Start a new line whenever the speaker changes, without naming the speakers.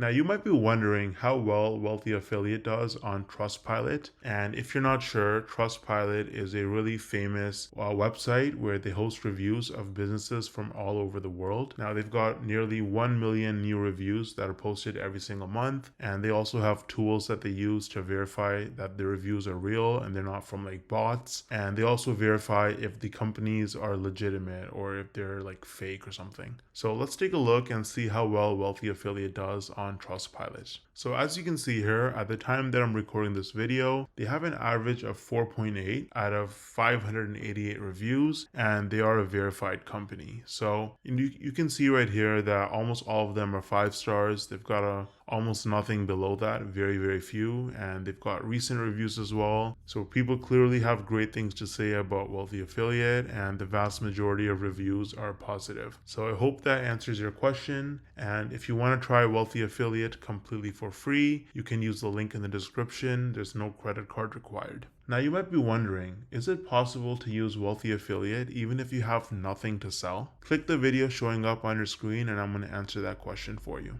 Now, you might be wondering how well Wealthy Affiliate does on Trustpilot. And if you're not sure, Trustpilot is a really famous website where they host reviews of businesses from all over the world. Now, they've got nearly 1 million new reviews that are posted every single month. And they also have tools that they use to verify that the reviews are real and they're not from like bots. And they also verify if the companies are legitimate or if they're like fake or something. So let's take a look and see how well Wealthy Affiliate does on Trustpilot. So as you can see here, at the time that I'm recording this video, they have an average of 4.8 out of 588 reviews, and they are a verified company. So you can see right here that almost all of them are 5 stars. They've got almost nothing below that, very few, and they've got recent reviews as well. So people clearly have great things to say about Wealthy Affiliate, and the vast majority of reviews are positive. So I hope that answers your question, and if you want to try Wealthy Affiliate completely for free, you can use the link in the description. There's no credit card required. Now you might be wondering, is it possible to use Wealthy Affiliate even if you have nothing to sell? Click the video showing up on your screen and I'm going to answer that question for you.